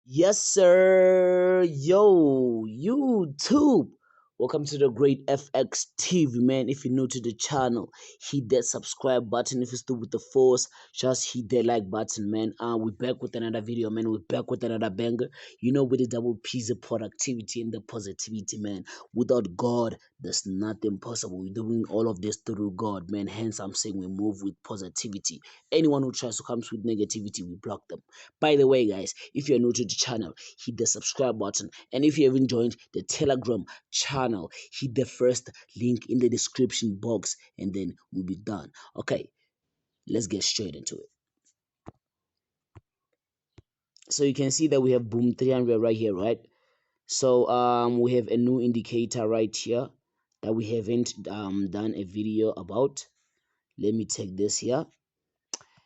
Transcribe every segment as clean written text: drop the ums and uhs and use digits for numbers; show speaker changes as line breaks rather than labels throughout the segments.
Yes, sir. Yo, YouTube. Welcome to the Great FX TV, man. If you're new to the channel, hit that subscribe button. If you're still with the force, just hit that like button, man. We're back with another video, man. We're back with another banger. With the double P's of productivity and the positivity, man. Without God, there's nothing possible. We're doing all of this through God, man. Hence, I'm saying we move with positivity. Anyone who tries to come with negativity, we block them. By the way, guys, if you're new to the channel, hit the subscribe button. And if you haven't joined the Telegram channel, hit the first link in the description box and then we'll be done. Okay, let's get straight into it. So you can see that we have boom 300 right here, right? So we have a new indicator right here that we haven't done a video about. Let me take this here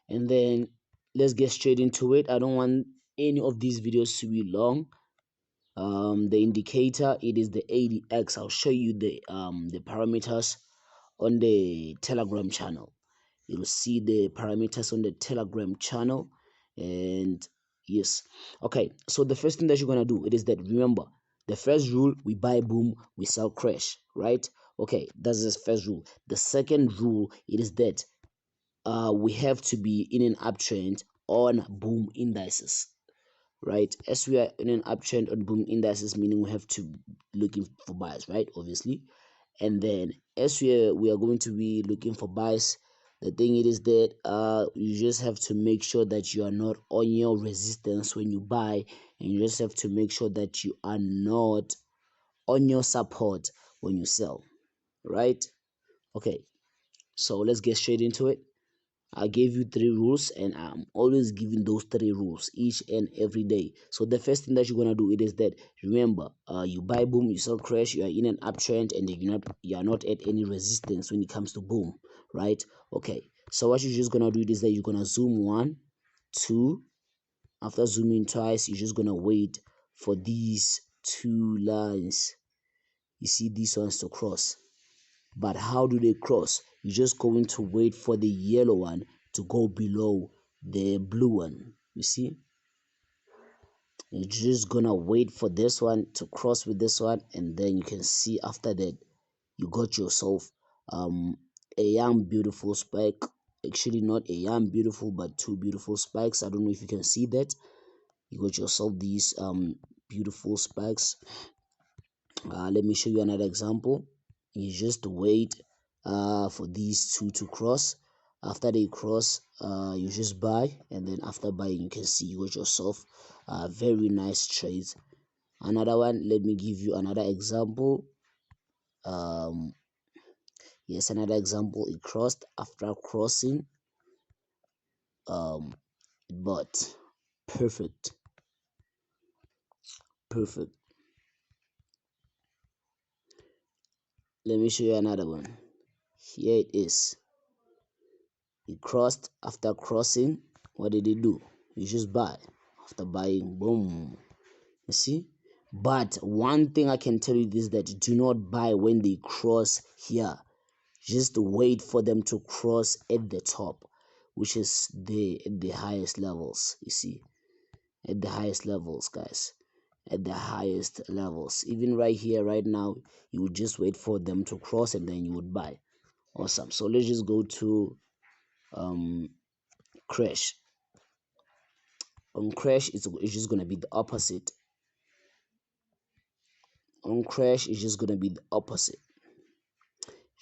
and then let's get straight into it. I don't want any of these videos to be long. The indicator, it is the ADX. I'll show you the parameters on the Telegram channel. You'll see the parameters on the Telegram channel. And yes, okay, so the first thing that you're gonna do, it is that, remember, the first rule, we buy boom, we sell crash, right? Okay, that's the first rule. The second rule, it is that we have to be in an uptrend on boom indices, right? As we are in an uptrend on boom indices, meaning we have to looking for buys, right? Obviously. And then as we are going to be looking for buys, the thing it is that you just have to make sure that you are not on your resistance when you buy, and you just have to make sure that you are not on your support when you sell, right? Okay, so let's get straight into it. I gave you 3 rules, and I'm always giving those 3 rules each and every day. So the first thing that you're gonna do, it is that, remember, you buy boom, you sell crash, you are in an uptrend, and you are not at any resistance when it comes to boom, right? Okay. So what you're just gonna do is that you're gonna zoom 1, 2. After zooming twice, you're just gonna wait for these 2 lines. You see these ones to cross. But how do they cross? You're just going to wait for the yellow one to go below the blue one. You see? You're just gonna wait for this one to cross with this one, and then you can see after that you got yourself a young beautiful spike. Actually, not a young beautiful, but 2 beautiful spikes. I don't know if you can see that. You got yourself these beautiful spikes. Let me show you another example. You just wait for these 2 to cross. After they cross, you just buy, and then after buying, you can see you got yourself very nice trades. Another one, let me give you another example. Yes, another example. It crossed. After crossing, but perfect. Let me show you another one. Here it is. It crossed. After crossing, what did it do? You just buy. After buying, boom. You see? But one thing I can tell you is that do not buy when they cross here. Just wait for them to cross at the top, which is the highest levels. You see? At the highest levels, guys. At the highest levels. Even right here, right now, you would just wait for them to cross and then you would buy. Awesome. So let's just go to crash. On crash, it's just gonna be the opposite. On crash, it's just gonna be the opposite.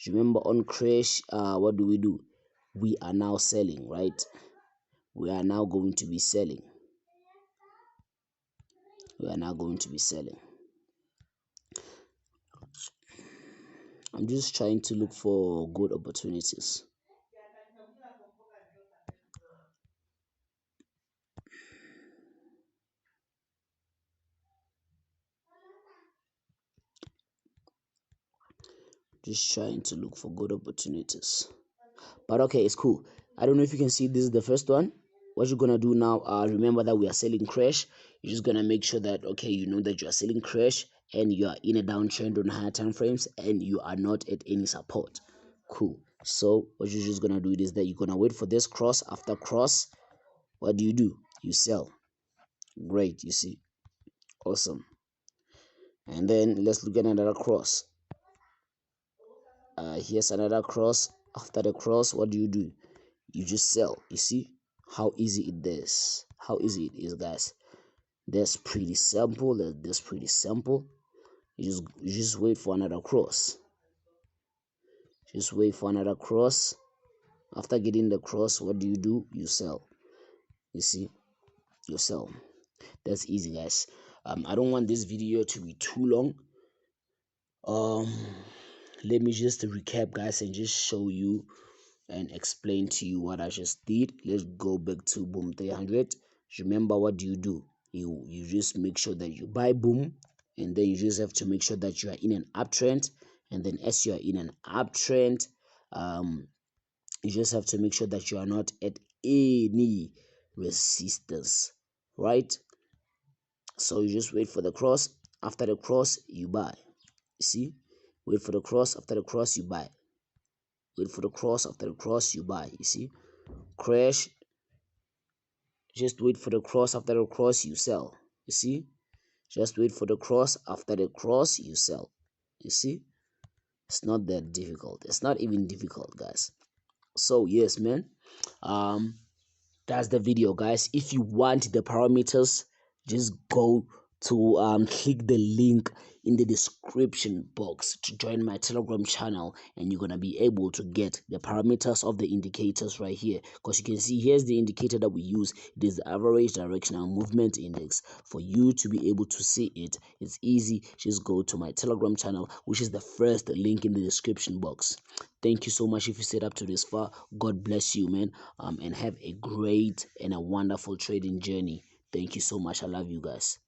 Remember, on crash, what do? We are now selling, right? We are now going to be selling. We are now going to be selling. I'm just trying to look for good opportunities. Just trying to look for good opportunities. But okay, it's cool. I don't know if you can see, this is the first one. What you're gonna do now, remember that we are selling crash. You're just gonna make sure that, okay, you know that you are selling crash and you are in a downtrend on higher time frames and you are not at any support. Cool. So what you're just gonna do is that you're gonna wait for this cross. After cross, what do? You sell. Great. You see, Awesome. And then let's look at another cross. Here's another cross. After the cross, what do? You just sell. You see how easy it is. How easy it is, guys. That's pretty simple. That's pretty simple. You just wait for another cross. Just wait for another cross. After getting the cross, what do? You sell. You see, you sell. That's easy, guys. I don't want this video to be too long. Um, let me just recap, guys, and just show you and explain to you what I just did. Let's go back to Boom 300. Remember, what do? You just make sure that you buy Boom, and then you just have to make sure that you are in an uptrend. And then as you are in an uptrend, you just have to make sure that you are not at any resistance, right? So you just wait for the cross. After the cross, you buy. You see, wait for the cross. After the cross, you buy. Wait for the cross. After the cross, you buy. You see, crash. Just wait for the cross. After the cross, you sell. You see, just wait for the cross. After the cross, you sell. You see, it's not that difficult. It's not even difficult, guys. So yes, man. That's the video, guys. If you want the parameters, just go to click the link in the description box to join my Telegram channel, and you're gonna be able to get the parameters of the indicators right here. Because you can see here's the indicator that we use. It is the average directional movement index. For you to be able to see it, it's easy. Just go to my Telegram channel, which is the first link in the description box. Thank you so much if you stayed up to this far. God bless you, man. And have a great and a wonderful trading journey. Thank you so much. I love you guys.